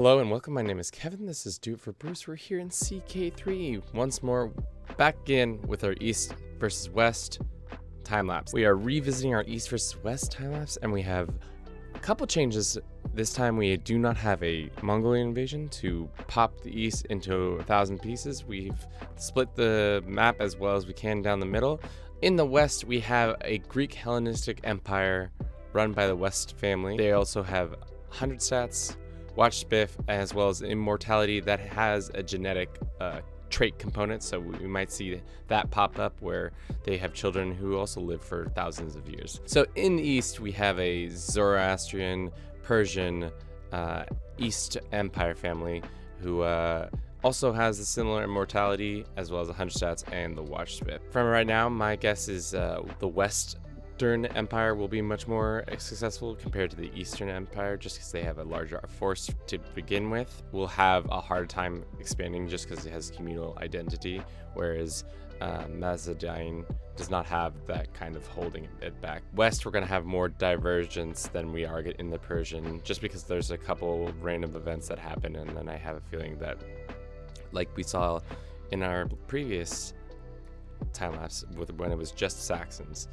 Hello and welcome, my name is Kevin, this is Do It for Bruce. We're here in CK3, once more back in with our East versus West time-lapse. We are revisiting our East versus West time-lapse and we have a couple changes. This time we do not have a Mongolian invasion to pop the East into 1,000 pieces. We've split the map as well as we can down the middle. In the West we have a Greek Hellenistic empire run by the West family. They also have 100 stats, watch spiff, as well as immortality that has a genetic trait component, so we might see that pop up where they have children who also live for thousands of years. So in the East we have a Zoroastrian, Persian, East Empire family who also has a similar immortality as well as 100 stats and the watch spiff. From right now, my guess is the Western Empire will be much more successful compared to the Eastern Empire, just because they have a larger force to begin with. We'll have a hard time expanding just because it has communal identity, whereas Macedon does not have that kind of holding it back. West, we're going to have more divergence than we are in the Persian, just because there's a couple random events that happen, and then I have a feeling that, like we saw in our previous time-lapse when it was just Saxons,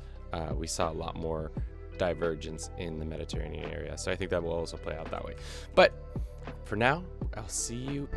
we saw a lot more divergence in the Mediterranean area. So I think that will also play out that way. But for now, I'll see you.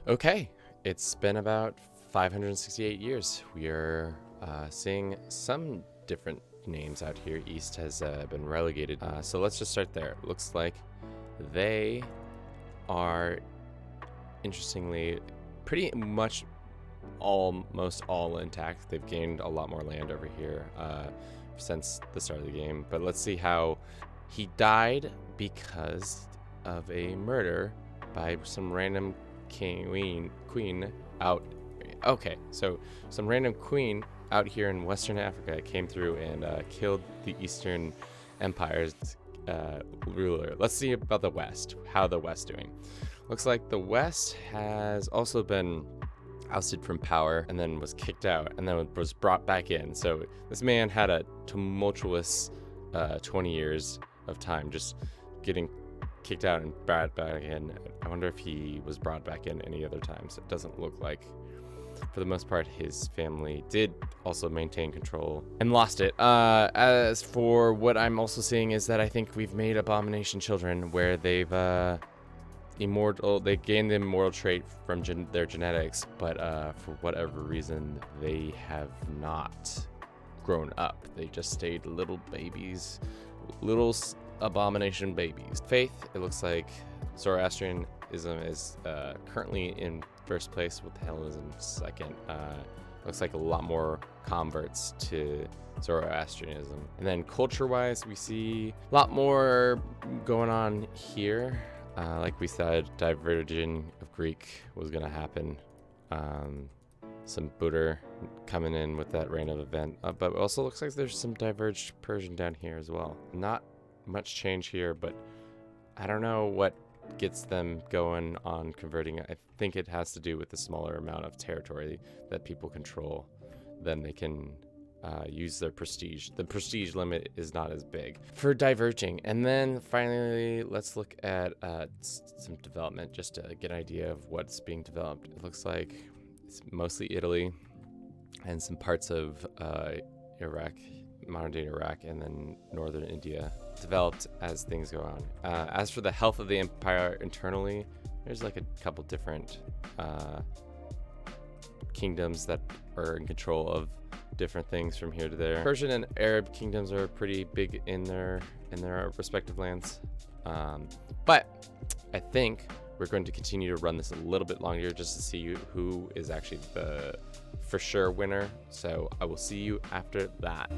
Okay, it's been about 568 years. We are seeing some different names out here. East has been relegated. So let's just start there. It looks like they are, interestingly, pretty much almost all intact. They've gained a lot more land over here since the start of the game. But let's see how he died because of a murder by some random queen out. Okay, so some random queen out here in Western Africa came through and killed the Eastern Empire's ruler. Let's see about the West. How the West doing? Looks like the West has also been ousted from power and then was kicked out and then was brought back in. So this man had a tumultuous 20 years of time just getting kicked out and brought back in. I wonder if he was brought back in any other times. It doesn't look like. For the most part, his family did also maintain control and lost it. As for what I'm also seeing is that I think we've made abomination children where they've they gained the immortal trait from their genetics, but for whatever reason, they have not grown up. They just stayed little babies, little abomination babies. Faith, it looks like Zoroastrianism is currently in first place with Hellenism second. Looks like a lot more converts to Zoroastrianism. And then culture-wise, we see a lot more going on here. Like we said, diverging of Greek was going to happen. Some Buddha coming in with that reign of event. But it also looks like there's some diverged Persian down here as well. Not much change here, but I don't know what gets them going on converting. I think it has to do with the smaller amount of territory that people control. Then they can use their prestige. The prestige limit is not as big for diverging. And then finally, let's look at some development just to get an idea of what's being developed. It looks like it's mostly Italy and some parts of Iraq, modern day Iraq, and then northern India developed as things go on. As for the health of the empire internally, there's like a couple different kingdoms that are in control of different things from here to there. Persian and Arab kingdoms are pretty big in their respective lands. But I think we're going to continue to run this a little bit longer just to see who is actually the for sure winner. So I will see you after that.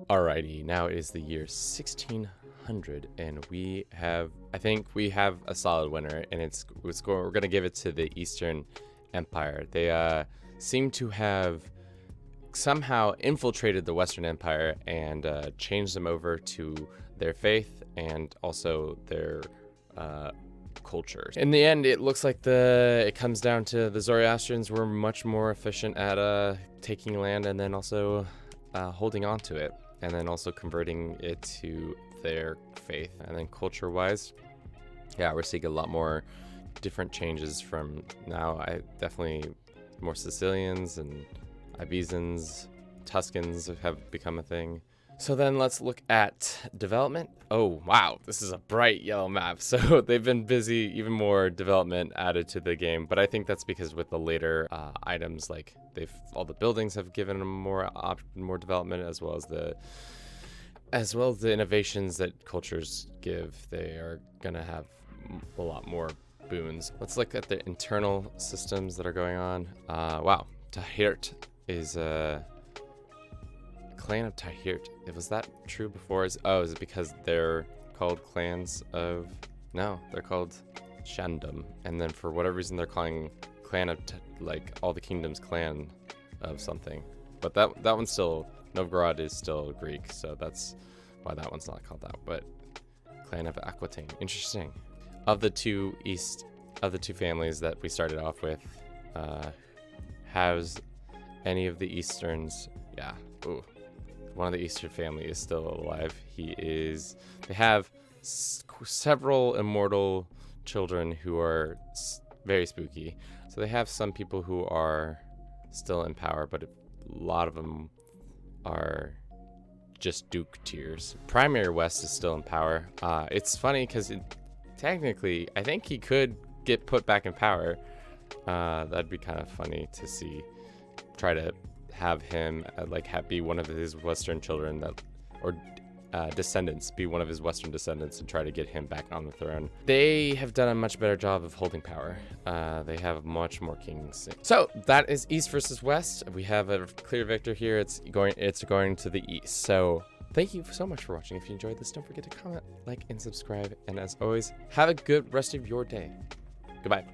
Alrighty, now it is the year 1600, and I think we have a solid winner, and we're gonna give it to the Eastern Empire. They seem to have somehow infiltrated the Western Empire and changed them over to their faith and also their culture. In the end, it looks like it comes down to the Zoroastrians were much more efficient at taking land and then also holding on to it, and then also converting it to their faith. And then culture-wise, yeah, we're seeing a lot more different changes from now. I definitely more Sicilians and Ibizans, Tuscans have become a thing. So then let's look at development. Oh, wow, this is a bright yellow map. So they've been busy, even more development added to the game. But I think that's because with the later items, like all the buildings have given them more development, as well as the innovations that cultures give. They are gonna have a lot more boons. Let's look at the internal systems that are going on. Wow, Tahirt is clan of Tahirt. Was that true before? Is it because they're called clans of... No, they're called Shandom. And then for whatever reason they're calling clan of like all the kingdoms clan of something. But that one's still... Novgorod is still Greek, so that's why that one's not called that. But clan of Aquitaine. Interesting. Of the two families that we started off with, has any of the Easterns... Yeah. Ooh. One of the Eastern family is still alive. They have several immortal children who are very spooky. So they have some people who are still in power, but a lot of them are just Duke tiers. Primary West is still in power. It's funny because technically, I think he could get put back in power. That'd be kind of funny to see. Try to have him be one of his Western children descendants, be one of his Western descendants, and try to get him back on the throne. They have done a much better job of holding power. They have much more kings. So that is East versus West. We have a clear victor here. It's going to the East. So thank you so much for watching. If you enjoyed this, don't forget to comment, like, and subscribe. And as always, have a good rest of your day. Goodbye.